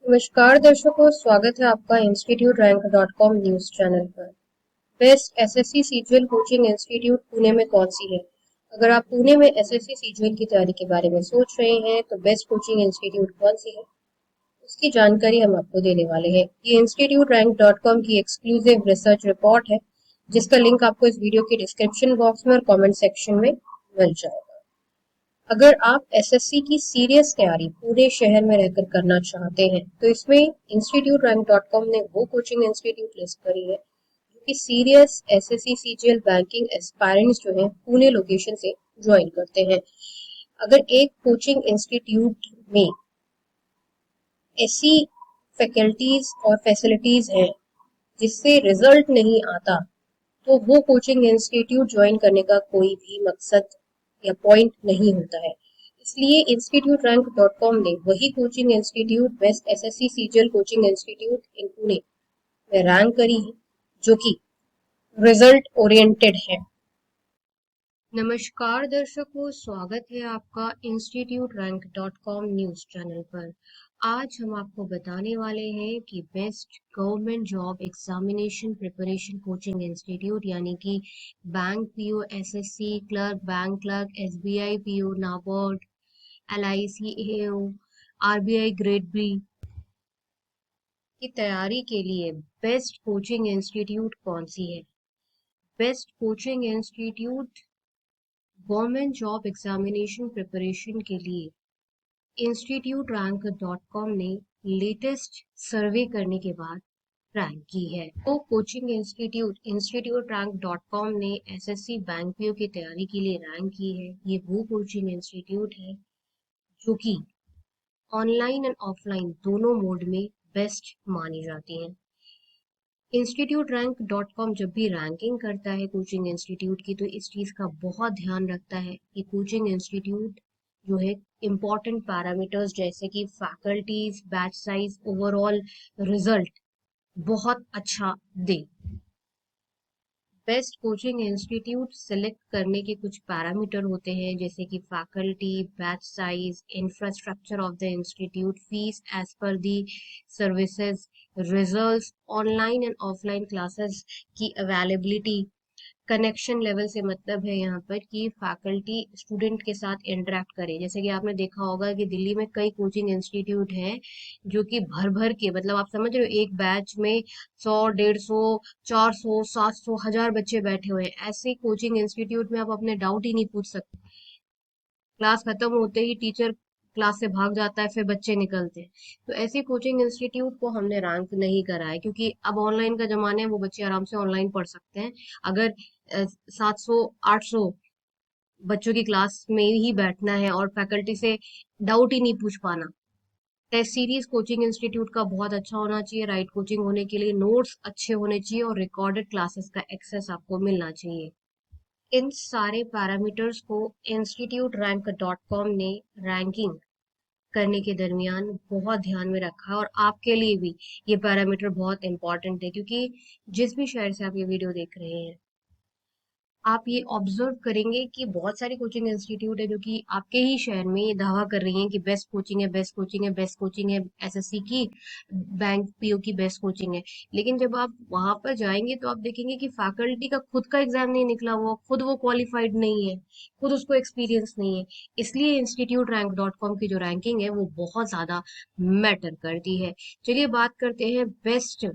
नमस्कार दर्शकों, स्वागत है आपका institute rank dot com news channel पर। Best SSC CGL coaching institute Pune में कौन सी है? अगर आप पुणे में एसएससी सीजीएल की तैयारी के बारे में सोच रहे हैं तो बेस्ट कोचिंग इंस्टीट्यूट कौन सी है, उसकी जानकारी हम आपको देने वाले हैं। ये इंस्टीट्यूट रैंक डॉट कॉम की एक्सक्लूसिव रिसर्च रिपोर्ट है, जिसका लिंक आपको इस वीडियो के डिस्क्रिप्शन बॉक्स में और कॉमेंट सेक्शन में मिल जाएगा। अगर आप एसएससी की सीरियस तैयारी पूरे शहर में रहकर करना चाहते हैं तो इसमें इंस्टीट्यूट रैंक डॉट कॉम ने वो कोचिंग इंस्टीट्यूट लिस्ट करी है जो कि serious SSC CGL banking aspirants जो है पुणे लोकेशन से ज्वाइन करते हैं। अगर एक कोचिंग इंस्टीट्यूट में ऐसी फैकल्टीज और फैसिलिटीज हैं जिससे रिजल्ट नहीं आता, तो वो कोचिंग इंस्टीट्यूट ज्वाइन करने का कोई भी मकसद या पॉइंट नहीं होता है। इसलिए इंस्टीट्यूट रैंक डॉट कॉम ने वही coaching institute best SSC CGL coaching institute इन पुणे में रैंक करी है, जो कि रिजल्ट ओरिएंटेड है। नमस्कार दर्शकों, स्वागत है आपका institute rank dot com news channel पर। आज हम आपको बताने वाले हैं कि best government job examination preparation coaching institute यानी कि bank PO, SSC clerk, bank clerk, SBI PO, NABARD, LIC AO, RBI grade B की तैयारी के लिए बेस्ट कोचिंग इंस्टीट्यूट कौन सी है। Best coaching institute government job examination preparation के लिए इंस्टीट्यूट रैंक डॉट कॉम ने लेटेस्ट सर्वे करने के बाद रैंक की है। तो coaching institute rank dot com ने एसएससी बैंक पीओ की तैयारी के लिए रैंक की है। ये वो कोचिंग इंस्टीट्यूट है जो कि ऑनलाइन एंड ऑफलाइन दोनों मोड में बेस्ट मानी जाती हैं। इंस्टीट्यूट रैंक डॉट कॉम जब भी रैंकिंग करता है कोचिंग इंस्टीट्यूट की, तो इस चीज़ का बहुत ध्यान रखता है कि कोचिंग इंस्टीट्यूट जो है इम्पॉर्टेंट पैरामीटर्स जैसे कि faculties, batch size, overall result बहुत अच्छा दे। बेस्ट कोचिंग इंस्टीट्यूट सिलेक्ट करने के कुछ पैरामीटर होते हैं जैसे कि faculty, batch size, infrastructure of the institute, fees as per the services, results, online and offline classes की अवेलेबिलिटी, कनेक्शन लेवल से मतलब है यहाँ पर कि फैकल्टी स्टूडेंट के साथ इंटरेक्ट करे। जैसे कि आपने देखा होगा कि दिल्ली में कई कोचिंग इंस्टीट्यूट हैं जो कि भर भर के, मतलब आप समझ रहे हो, एक बैच में 100, 150, 400, 700, 1000 बच्चे बैठे हुए हैं। ऐसे कोचिंग इंस्टीट्यूट में आप अपने डाउट ही नहीं पूछ सकते। क्लास खत्म होते ही टीचर क्लास से भाग जाता है, फिर बच्चे निकलते हैं। तो ऐसे कोचिंग इंस्टीट्यूट को हमने रैंक नहीं करा है, क्योंकि अब ऑनलाइन का जमाना है, वो बच्चे आराम से ऑनलाइन पढ़ सकते हैं। अगर 700, 800 बच्चों की क्लास में ही बैठना है और फैकल्टी से डाउट ही नहीं पूछ पाना। टेस्ट सीरीज कोचिंग इंस्टीट्यूट का बहुत अच्छा होना चाहिए। राइट कोचिंग होने के लिए नोट्स अच्छे होने चाहिए और रिकॉर्डेड क्लासेस का एक्सेस आपको मिलना चाहिए। इन सारे पैरामीटर्स को इंस्टीट्यूट रैंक डॉट कॉम ने रैंकिंग करने के दरमियान बहुत ध्यान में रखा है, और आपके लिए भी ये पैरामीटर बहुत इंपॉर्टेंट है, क्योंकि जिस भी शहर से आप ये वीडियो देख रहे हैं, आप ये ऑब्जर्व करेंगे कि बहुत सारी कोचिंग इंस्टीट्यूट है जो कि आपके ही शहर में ये दावा कर रही हैं कि बेस्ट कोचिंग है, बेस्ट कोचिंग है, बेस्ट कोचिंग है, एसएससी की, बैंक पीओ की बेस्ट कोचिंग है। लेकिन जब आप वहां पर जाएंगे तो आप देखेंगे कि फैकल्टी का खुद का एग्जाम नहीं निकला हुआ, खुद वो क्वालिफाइड नहीं है, खुद उसको एक्सपीरियंस नहीं है। इसलिए इंस्टीट्यूट रैंक डॉट कॉम की जो रैंकिंग है वो बहुत ज्यादा मैटर करती है। चलिए बात करते हैं best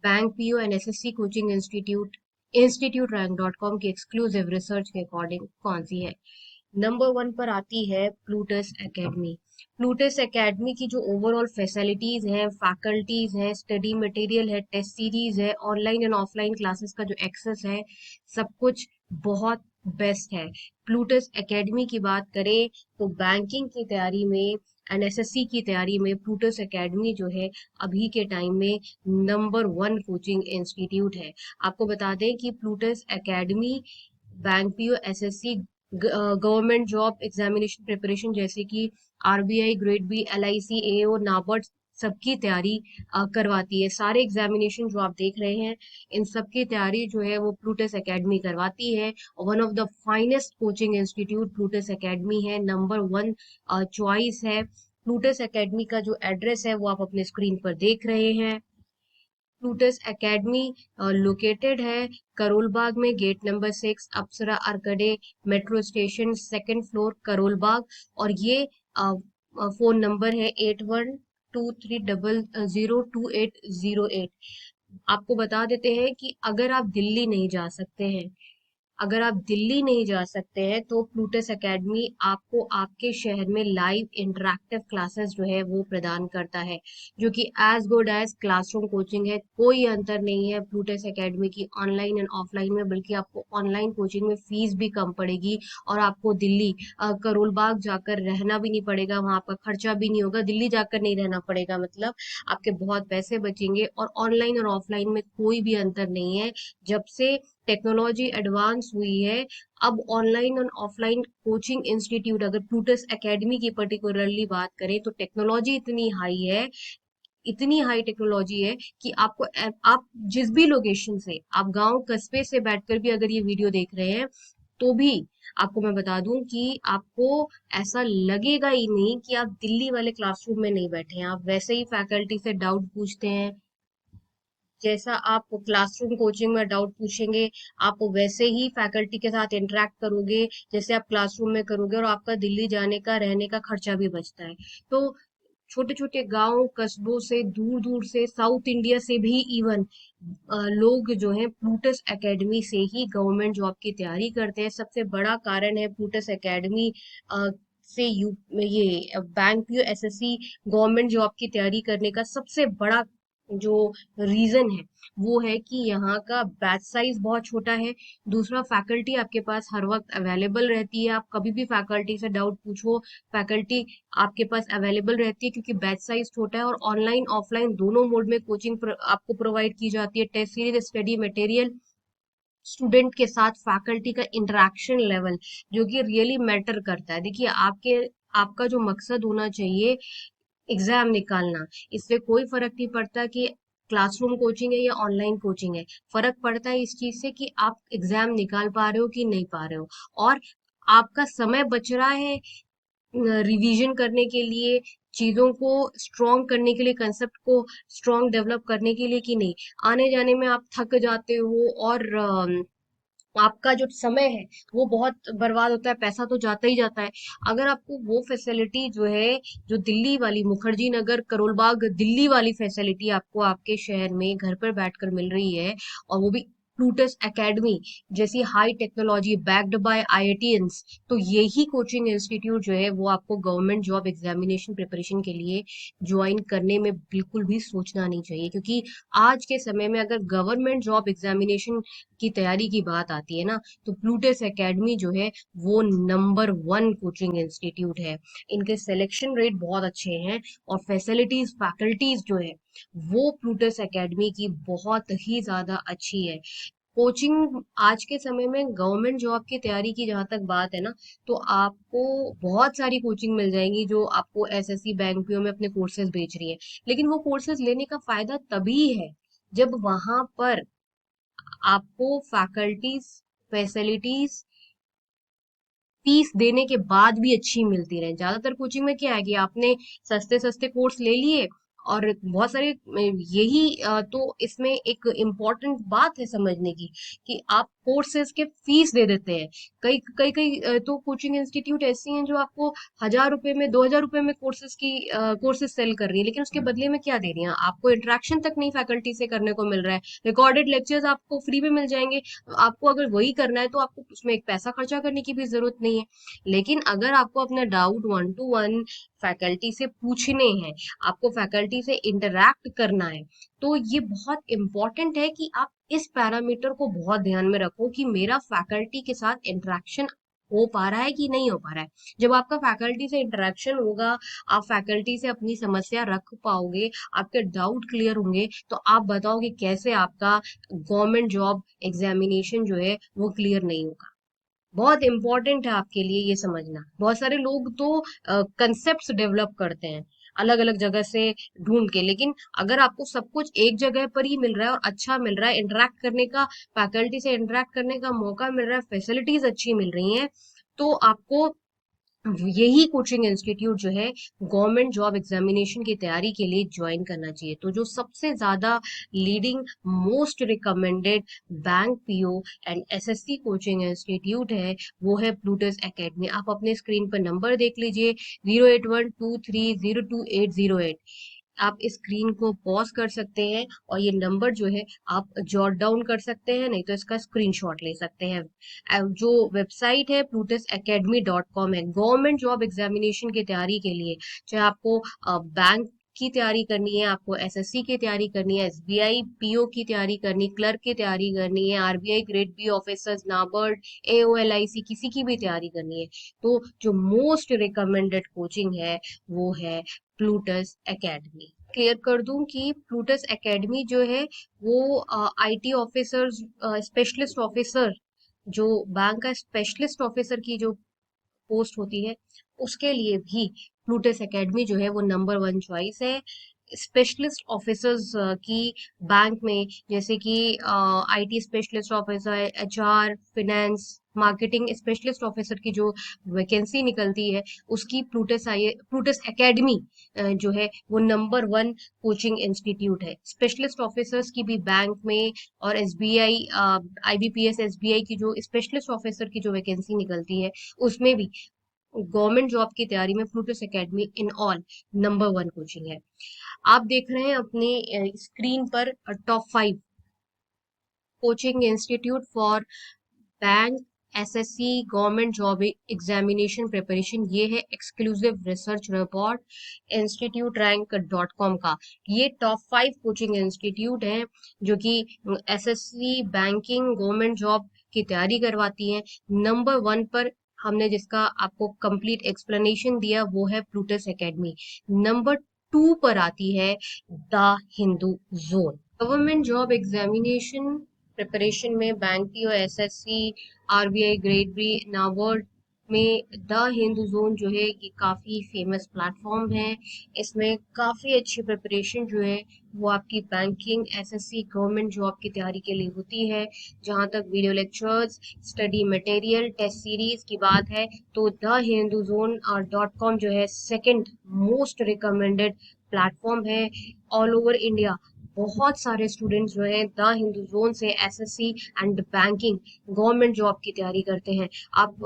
bank PO and SSC coaching institute rank dot com की एक्सक्लूसिव रिसर्च के अकॉर्डिंग कौन सी है। नंबर 1 पर आती है प्लूटस एकेडमी। प्लूटस एकेडमी की जो ओवरऑल फैसिलिटीज हैं, फैकल्टीज हैं, स्टडी मटेरियल है, टेस्ट सीरीज है, ऑनलाइन एंड ऑफलाइन क्लासेस का जो एक्सेस है, सब कुछ बहुत बेस्ट है। प्लूटस एकेडमी की बात करें तो बैंकिंग की तैयारी में एंड एसएससी की तैयारी में प्लूटस एकेडमी जो है अभी के टाइम में नंबर 1 कोचिंग इंस्टीट्यूट है। आपको बता दें कि Plutus academy bank PO, SSC, government job examination preparation जैसे कि आरबीआई ग्रेड बी, एलआईसी एओ, नाबार्ड सबकी तैयारी करवाती है। सारे एग्जामिनेशन जो आप देख रहे हैं, इन सबकी तैयारी जो है वो प्लूटस एकेडमी करवाती है। One of the finest coaching institute Plutus academy है, नंबर 1 चॉइस है। प्लूटस एकेडमी का जो एड्रेस है वो आप अपने स्क्रीन पर देख रहे हैं। प्लूटस एकेडमी लोकेटेड है करोल बाग में, gate number 6, Apsara arcade metro station, second floor, Karol Bagh. और ये फोन नंबर है 8123002808। आपको बता देते हैं कि अगर आप दिल्ली नहीं जा सकते हैं, अगर आप दिल्ली नहीं जा सकते हैं तो प्लूटस एकेडमी आपको आपके शहर में लाइव इंटरैक्टिव क्लासेस जो है वो प्रदान करता है, जो कि as good as classroom coaching है। कोई अंतर नहीं है प्लूटस एकेडमी की ऑनलाइन एंड ऑफलाइन में, बल्कि आपको ऑनलाइन कोचिंग में फीस भी कम पड़ेगी और आपको दिल्ली करोल बाग जाकर रहना भी नहीं पड़ेगा, वहां आपका खर्चा भी नहीं होगा, दिल्ली जाकर नहीं रहना पड़ेगा, मतलब आपके बहुत पैसे बचेंगे। और ऑनलाइन और ऑफलाइन में कोई भी अंतर नहीं है। जब से टेक्नोलॉजी एडवांस हुई है, अब ऑनलाइन और ऑफलाइन कोचिंग इंस्टीट्यूट, अगर प्लूटस एकेडमी की पर्टिकुलरली बात करें तो टेक्नोलॉजी इतनी हाई है, इतनी हाई टेक्नोलॉजी है कि आपको आप जिस भी लोकेशन से, आप गांव कस्बे से बैठकर भी अगर ये वीडियो देख रहे हैं तो भी आपको मैं बता दूं कि आपको ऐसा लगेगा ही नहीं कि आप दिल्ली वाले क्लासरूम में नहीं बैठे हैं। आप वैसे ही फैकल्टी से डाउट पूछते हैं, जैसा आप क्लासरूम कोचिंग में डाउट पूछेंगे, आप वैसे ही फैकल्टी के साथ इंटरेक्ट करोगे जैसे आप क्लासरूम में करोगे, और आपका दिल्ली जाने का रहने का खर्चा भी बचता है। तो छोटे छोटे गांव कस्बों से, दूर दूर से, साउथ इंडिया से भी इवन लोग जो हैं प्लूटस एकेडमी से ही गवर्नमेंट जॉब की तैयारी करते हैं। सबसे बड़ा कारण है प्लूटस एकेडमी से ये bank PO SSC government job की तैयारी करने का सबसे बड़ा जो रीजन है वो है कि यहाँ का बैच साइज बहुत छोटा है। दूसरा, फैकल्टी आपके पास हर वक्त अवेलेबल रहती है, आप कभी भी फैकल्टी से डाउट पूछो, फैकल्टी आपके पास अवेलेबल रहती है, क्योंकि बैच साइज छोटा है। और ऑनलाइन ऑफलाइन दोनों मोड में कोचिंग आपको प्रोवाइड की जाती है। Test series, study material, student के साथ फैकल्टी का इंटरेक्शन लेवल, जो कि रियली मैटर करता है। देखिए, आपका जो मकसद होना चाहिए एग्जाम निकालना, इससे कोई फर्क नहीं पड़ता कि क्लासरूम कोचिंग है या ऑनलाइन कोचिंग है। फर्क पड़ता है इस चीज से कि आप एग्जाम निकाल पा रहे हो कि नहीं पा रहे हो, और आपका समय बच रहा है रिवीजन करने के लिए, चीजों को स्ट्रॉन्ग करने के लिए, कंसेप्ट को स्ट्रॉन्ग डेवलप करने के लिए, कि नहीं आने जाने में आप थक जाते हो और आपका जो समय है वो बहुत बर्बाद होता है, पैसा तो जाता ही जाता है। अगर आपको वो फैसिलिटी जो है, जो दिल्ली वाली मुखर्जी नगर करोल बाग दिल्ली वाली फैसिलिटी आपको आपके शहर में घर पर बैठकर मिल रही है, और वो भी प्लूटस एकेडमी जैसी high technology backed by IITians, तो यही कोचिंग इंस्टीट्यूट जो है वो आपको गवर्नमेंट जॉब एग्जामिनेशन प्रिपरेशन के लिए ज्वाइन करने में बिल्कुल भी सोचना नहीं चाहिए। क्योंकि आज के समय में अगर गवर्नमेंट जॉब एग्जामिनेशन की तैयारी की बात आती है ना, तो प्लूटस एकेडमी जो है वो नंबर 1 कोचिंग इंस्टीट्यूट है। इनके सिलेक्शन रेट बहुत अच्छे हैं, और फैसिलिटीज, फैकल्टीज जो है वो प्लूटस एकेडमी की बहुत ही ज्यादा अच्छी है। कोचिंग आज के समय में गवर्नमेंट जॉब की तैयारी की जहां तक बात है ना, तो आपको बहुत सारी कोचिंग मिल जाएंगी जो आपको एसएससी बैंक पीओ में अपने कोर्सेज बेच रही है। लेकिन वो कोर्सेज लेने का फायदा तभी है जब वहां पर आपको फैकल्टीज, फैसिलिटीज फीस देने के बाद भी अच्छी मिलती रहे। ज्यादातर कोचिंग में क्या है कि आपने सस्ते सस्ते कोर्स ले लिए, और बहुत सारे यही तो इसमें एक इम्पोर्टेंट बात है समझने की, कि आप कोर्सेज के फीस दे देते हैं। कई कई कई तो कोचिंग इंस्टीट्यूट ऐसी हैं जो आपको 1,000 रुपए में, 2,000 रुपए में कोर्सेज सेल कर रही है, लेकिन उसके बदले में क्या दे रही है, आपको इंटरेक्शन तक नहीं फैकल्टी से करने को मिल रहा है। रिकॉर्डेड लेक्चर्स आपको फ्री में मिल जाएंगे, आपको अगर वही करना है तो आपको उसमें एक पैसा खर्चा करने की भी जरूरत नहीं है। लेकिन अगर आपको अपना डाउट 1 to 1 फैकल्टी से पूछने हैं, आपको फैकल्टी से इंटरैक्ट करना है, तो ये बहुत इंपॉर्टेंट है कि आप इस पैरामीटर को बहुत ध्यान में रखो कि मेरा फैकल्टी के साथ इंटरेक्शन हो पा रहा है कि नहीं हो पा रहा है। जब आपका फैकल्टी से इंटरेक्शन होगा, आप फैकल्टी से अपनी समस्या रख पाओगे, आपके डाउट क्लियर होंगे, तो आप बताओ कि कैसे आपका गवर्नमेंट जॉब एग्जामिनेशन जो है वो क्लियर नहीं होगा। बहुत इंपॉर्टेंट है आपके लिए ये समझना। बहुत सारे लोग तो कंसेप्ट्स डेवलप करते हैं अलग अलग जगह से ढूंढ के, लेकिन अगर आपको सब कुछ एक जगह पर ही मिल रहा है और अच्छा मिल रहा है, इंटरेक्ट करने का, फैकल्टी से इंटरेक्ट करने का मौका मिल रहा है, फैसिलिटीज अच्छी मिल रही हैं, तो आपको यही कोचिंग इंस्टीट्यूट जो है गवर्नमेंट जॉब एग्जामिनेशन की तैयारी के लिए ज्वाइन करना चाहिए। तो जो सबसे ज्यादा leading most recommended bank PO and SSC coaching institute है वो है प्लूटस एकेडमी। आप अपने स्क्रीन पर नंबर देख लीजिए 08123028008। आप इस स्क्रीन को पॉज कर सकते हैं और ये नंबर जो है आप जॉट डाउन कर सकते हैं, नहीं तो इसका स्क्रीनशॉट ले सकते हैं। जो वेबसाइट है plutusacademy.com है। गवर्नमेंट जॉब एग्जामिनेशन की तैयारी के लिए, चाहे आपको बैंक की तैयारी करनी है, आपको एसएससी की तैयारी करनी है, एसबीआई पीओ की तैयारी करनी, क्लर्क की तैयारी करनी है, RBI grade B officers, NABARD, AO LIC किसी की भी तैयारी करनी है, तो जो मोस्ट रिकमेंडेड कोचिंग है वो है प्लूटस एकेडमी। क्लियर कर दूं कि प्लूटस एकेडमी जो है वो आईटी ऑफिसर, स्पेशलिस्ट ऑफिसर, जो बैंक का स्पेशलिस्ट ऑफिसर की जो पोस्ट होती है उसके लिए भी प्लूटस एकेडमी जो है वो नंबर वन चॉइस है। स्पेशलिस्ट ऑफिसर्स की बैंक में, जैसे कि IT specialist officer, HR, finance, marketing specialist officer की जो वैकेंसी निकलती है उसकी प्लूटस एकेडमी जो है वो नंबर वन कोचिंग इंस्टीट्यूट है। स्पेशलिस्ट ऑफिसर्स की भी बैंक में और एसबीआई, आईबीपीएस एसबीआई की जो स्पेशलिस्ट ऑफिसर की जो वैकेंसी निकलती है उसमें भी गवर्नमेंट जॉब की तैयारी में Plutus academy in all number one coaching है। आप देख रहे हैं अपने स्क्रीन पर top 5 coaching institute for bank, SSC, government job examination preparation. ये है exclusive research report institute rank dot com का। ये टॉप 5 कोचिंग इंस्टीट्यूट हैं जो कि एसएससी, बैंकिंग, गवर्नमेंट जॉब की तैयारी करवाती हैं। नंबर 1 पर हमने जिसका आपको कंप्लीट एक्सप्लेनेशन दिया वो है प्लूटस एकेडमी। नंबर 2 पर आती है the Hindu zone. Government job examination preparation में bank PO, SSC, RBI grade B, NABARD में द हिंदू जोन जो है ये काफी फेमस प्लेटफॉर्म है। इसमें काफी अच्छी प्रिपरेशन जो है वो आपकी बैंकिंग, एसएससी, गवर्नमेंट जॉब की तैयारी के लिए होती है। जहां तक video lectures, study material, test series की बात है तो द हिंदू जोन .com जो है सेकंड मोस्ट रिकमेंडेड प्लेटफॉर्म है ऑल ओवर इंडिया। बहुत सारे स्टूडेंट्स जो हैं द हिंदू जोन से SSC and banking, government job की तैयारी करते हैं। आप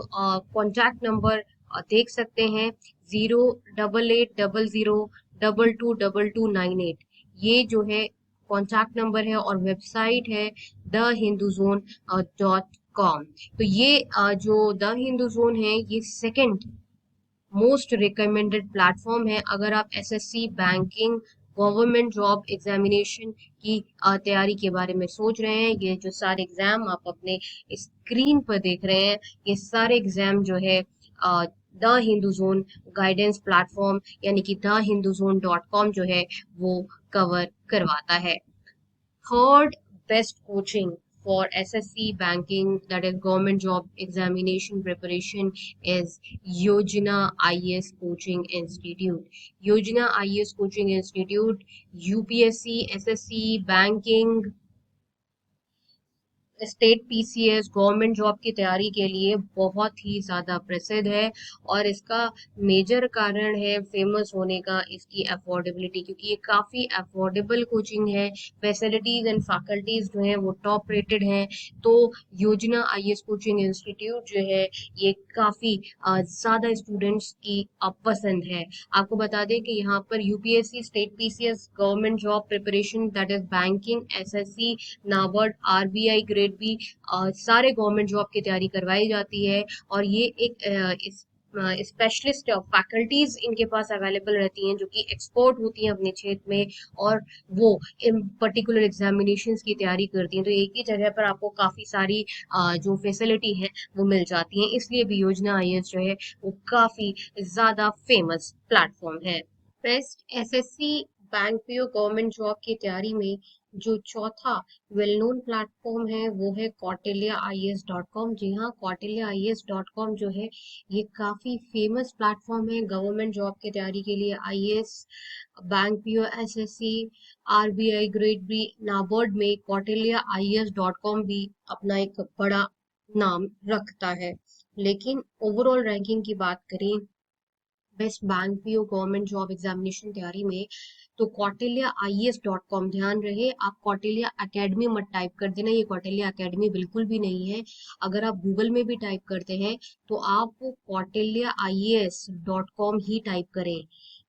कॉन्टैक्ट नंबर देख सकते हैं 08800222298। ये जो है कॉन्टैक्ट नंबर है और वेबसाइट है द हिंदू जोन .com। तो ये जो द हिंदू जोन है ये सेकंड मोस्ट रिकमेंडेड प्लेटफॉर्म है अगर आप SSC, banking, government job examination की तैयारी के बारे में सोच रहे हैं। ये जो सारे एग्जाम आप अपने स्क्रीन पर देख रहे हैं ये सारे एग्जाम जो है the Hindu zone guidance platform यानी कि द हिंदू जोन .com जो है वो कवर करवाता है। Third best coaching for SSC banking, that is government job examination preparation, is Yojana IAS Coaching Institute. Yojana IAS Coaching Institute, UPSC, SSC, banking, state PCS, government job की तैयारी के लिए बहुत ही ज्यादा प्रसिद्ध है। और इसका मेजर कारण है फेमस होने का इसकी अफोर्डेबिलिटी, क्योंकि ये काफी अफोर्डेबल कोचिंग है। फैसिलिटीज एंड फैकल्टीज जो हैं वो टॉप रेटेड हैं। तो योजना आईएएस कोचिंग इंस्टीट्यूट जो है ये काफी ज्यादा स्टूडेंट्स की पसंद है। आपको बता दें कि यहाँ पर UPSC, state PCS, government job preparation, that is banking, SSC, NABARD, RBI grade B, सारे गवर्नमेंट जॉब की तैयारी करवाई जाती है। और ये एक स्पेशलिस्ट फैकल्टीज इनके पास अवेलेबल रहती हैं जो कि एक्सपर्ट होती हैं अपने क्षेत्र में और वो इन पर्टिकुलर एग्जामिनेशंस की तैयारी करती हैं। तो एक ही जगह पर आपको काफी सारी जो फैसिलिटी है वो मिल जाती हैं। इसलिए भी योजना आईएएस जो है वो काफी ज्यादा फेमस प्लेटफॉर्म है। Best SSC, bank PO, government job की तैयारी में जो चौथा वेल नोन प्लेटफॉर्म है वो है kautilyaIAS.com। जी हाँ, kautilyaIAS.com जो है ये काफी फेमस प्लेटफॉर्म है गवर्नमेंट जॉब की तैयारी के लिए। IAS, bank PO, SSC, RBI grade B, NABARD में kautilyaIAS.com भी अपना एक बड़ा नाम रखता है। लेकिन ओवरऑल रैंकिंग की बात करें best bank PO government job examination तैयारी में, तो कौटिल्य IAS.com, ध्यान रहे आप कौटिल्य एकेडमी मत टाइप कर देना, ये कौटिल्य एकेडमी बिल्कुल भी नहीं है। अगर आप गूगल में भी टाइप करते हैं तो आप कौटिल्य IAS.com ही टाइप करें,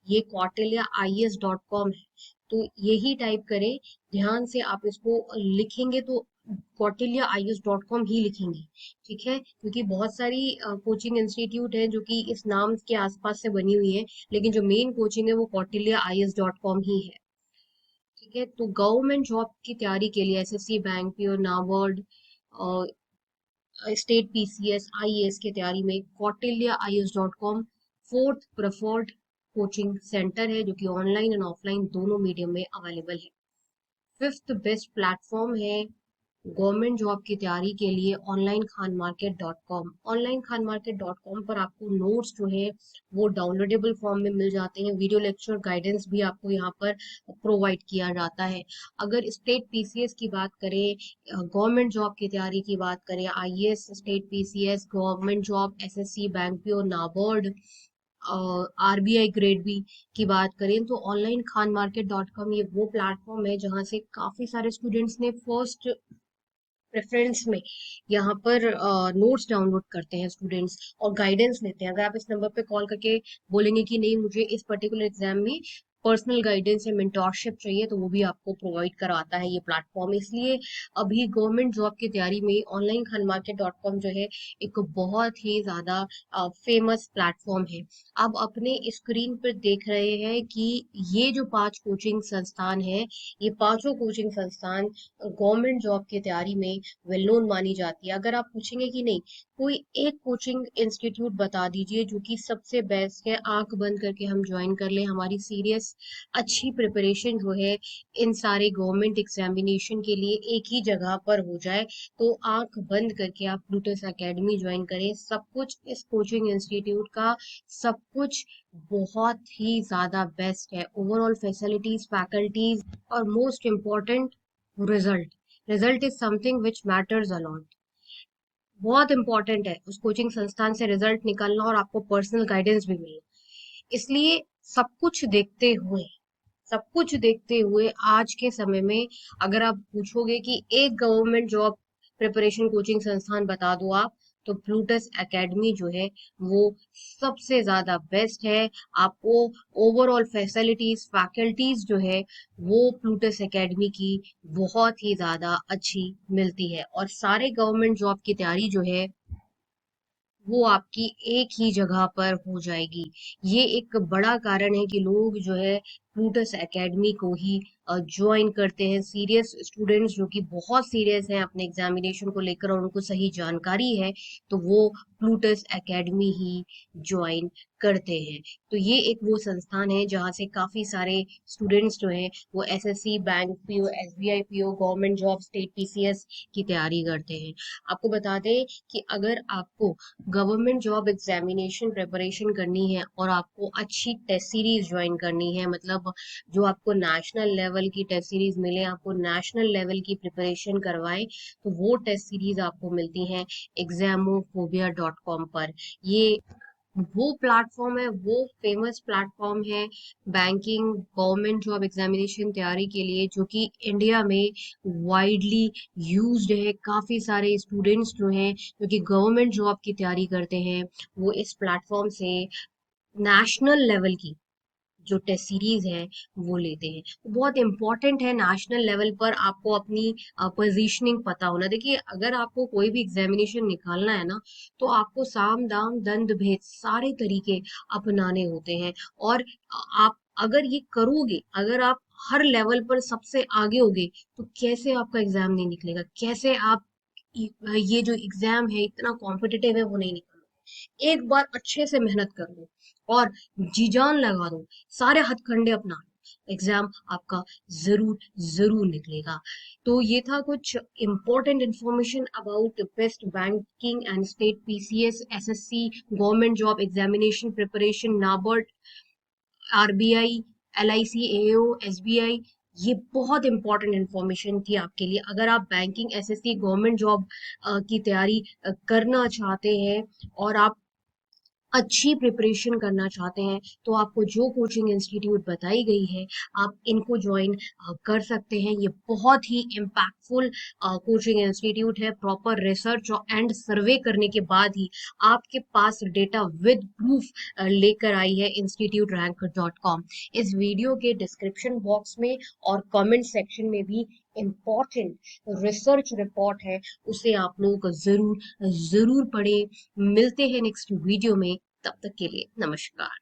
ये कौटिल्य IAS.com है, तो यही टाइप करें। ध्यान से आप इसको लिखेंगे तो कौटिल्य IAS.com ही लिखेंगे, ठीक है, क्योंकि बहुत सारी कोचिंग इंस्टीट्यूट है जो कि इस नाम के आसपास से बनी हुई है, लेकिन जो मेन कोचिंग है वो कौटिल्य IAS.com ही है, ठीक है। तो गवर्नमेंट जॉब की तैयारी के लिए SSC, bank PO, NABARD, state PCS, IAS की तैयारी में Kautilya IAS.com fourth preferred coaching centre है, जो कि ऑनलाइन एंड ऑफलाइन दोनों मीडियम में अवेलेबल है। फिफ्थ बेस्ट प्लेटफॉर्म है गवर्नमेंट जॉब की तैयारी के लिए online Khan market dot com. Online Khan market dot com पर आपको नोट्स जो है वो डाउनलोडेबल फॉर्म में मिल जाते हैं, वीडियो लेक्चर गाइडेंस भी आपको यहाँ पर प्रोवाइड किया जाता है। अगर स्टेट PCS की बात करें, गवर्नमेंट जॉब की तैयारी की बात करें, IAS, state PCS, government job, SSC, bank PO, NABARD, RBI grade B की बात करें, तो online Khan market dot com ये वो प्लेटफॉर्म है जहाँ से काफी सारे स्टूडेंट्स ने फर्स्ट प्रेफरेंस में यहाँ पर नोट्स डाउनलोड करते हैं स्टूडेंट्स और गाइडेंस लेते हैं। अगर आप इस नंबर पे कॉल करके बोलेंगे कि नहीं मुझे इस पर्टिकुलर एग्जाम में पर्सनल गाइडेंस या मेंटोरशिप चाहिए, तो वो भी आपको प्रोवाइड करवाता है ये प्लेटफॉर्म। इसलिए अभी गवर्नमेंट जॉब की तैयारी में online Khan market dot com जो है एक बहुत ही ज्यादा फेमस प्लेटफॉर्म है। आप अपने स्क्रीन पर देख रहे हैं कि ये जो 5 कोचिंग संस्थान है, ये पांचों कोचिंग संस्थान गवर्नमेंट जॉब की तैयारी में वेल नोन मानी जाती है। अगर आप पूछेंगे कि नहीं कोई एक कोचिंग इंस्टीट्यूट बता दीजिए जो कि सबसे बेस्ट है, आंख बंद करके हम ज्वाइन कर लें, हमारी सीरियस अच्छी प्रिपरेशन जो है इन सारे गवर्नमेंट एग्जामिनेशन के लिए एक ही जगह पर हो जाए, तो आंख बंद करके आप प्लूटस एकेडमी ज्वाइन करें। सब कुछ इस कोचिंग इंस्टीट्यूट का, सब कुछ बहुत ही ज्यादा बेस्ट है। ओवरऑल फैसिलिटीज, फैकल्टीज और most important result, result is something which matters a lot. बहुत इंपॉर्टेंट है उस कोचिंग संस्थान से रिजल्ट निकालना और आपको पर्सनल गाइडेंस भी मिलना। इसलिए सब कुछ देखते हुए, सब कुछ देखते हुए आज के समय में अगर आप पूछोगे कि एक गवर्नमेंट जॉब प्रिपरेशन कोचिंग संस्थान बता दो आप, तो प्लूटस एकेडमी जो है वो सबसे ज्यादा बेस्ट है। आपको ओवरऑल फैसिलिटीज, फैकल्टीज जो है वो प्लूटस एकेडमी की बहुत ही ज्यादा अच्छी मिलती है, और सारे गवर्नमेंट जॉब की तैयारी जो है वो आपकी एक ही जगह पर हो जाएगी। ये एक बड़ा कारण है कि लोग जो है प्लूटस एकेडमी को ही ज्वाइन करते हैं। सीरियस स्टूडेंट्स जो कि बहुत सीरियस हैं अपने एग्जामिनेशन को लेकर और उनको सही जानकारी है, तो वो प्लूटस एकेडमी ही ज्वाइन करते हैं। तो ये एक वो संस्थान है जहाँ से काफी सारे स्टूडेंट्स जो हैं वो SSC, bank PO, SBI PO, government job, state PCS की तैयारी करते हैं। आपको बता दें कि अगर आपको गवर्नमेंट जॉब एग्जामिनेशन प्रिपरेशन करनी है और आपको अच्छी टेस्ट सीरीज ज्वाइन करनी है, मतलब जो आपको नेशनल लेवल की टेस्ट सीरीज मिले, आपको नेशनल लेवल की प्रिपरेशन करवाए, तो वो टेस्ट सीरीज आपको मिलती हैं examophobia.com पर। ये वो प्लेटफॉर्म है, वो फेमस प्लेटफॉर्म है बैंकिंग गवर्नमेंट जॉब एग्जामिनेशन तैयारी के लिए, जो कि इंडिया में वाइडली यूज्ड है। काफी सारे स्टूडेंट्स जो हैं जो कि गवर्नमेंट जॉब की तैयारी करते हैं, वो इस प्लेटफॉर्म से नेशनल लेवल की जो टेस्ट सीरीज है वो लेते हैं। तो बहुत इंपॉर्टेंट है नेशनल लेवल पर आपको अपनी पोजीशनिंग पता होना। देखिए अगर आपको कोई भी एग्जामिनेशन निकालना है ना, तो आपको साम दाम दंड भेद सारे तरीके अपनाने होते हैं, और आप अगर ये करोगे, अगर आप हर लेवल पर सबसे आगे होगे, तो कैसे आपका एग्जाम नहीं निकलेगा, कैसे आप ये जो एग्जाम है इतना कॉम्पिटिटिव है वो नहीं निकलेगा। एक बार अच्छे से मेहनत कर लो और जी जान लगा दो, सारे हथकंडे अपना लो, एग्जाम आपका जरूर जरूर निकलेगा। तो ये था कुछ important information about best banking and state PCS, SSC, government job examination preparation, NABARD, RBI, LIC, AO, SBI, ये बहुत इंपॉर्टेंट इन्फॉर्मेशन थी आपके लिए। अगर आप बैंकिंग, एसएससी, गवर्नमेंट जॉब की तैयारी करना चाहते हैं और आप अच्छी प्रिपरेशन करना चाहते हैं, तो आपको जो कोचिंग इंस्टीट्यूट बताई गई है, आप इनको ज्वाइन कर सकते हैं। ये बहुत ही इम्पैक्टफुल कोचिंग इंस्टीट्यूट है। प्रॉपर रिसर्च एंड सर्वे करने के बाद ही आपके पास डेटा विद प्रूफ लेकर आई है instituterrank.com। इस वीडियो के डिस्क्रिप्शन बॉक्स में और कमेंट सेक्शन में भी इम्पोर्टेंट रिसर्च रिपोर्ट है, उसे आप लोग जरूर जरूर पढ़ें। मिलते हैं नेक्स्ट वीडियो में, तब तक के लिए नमस्कार।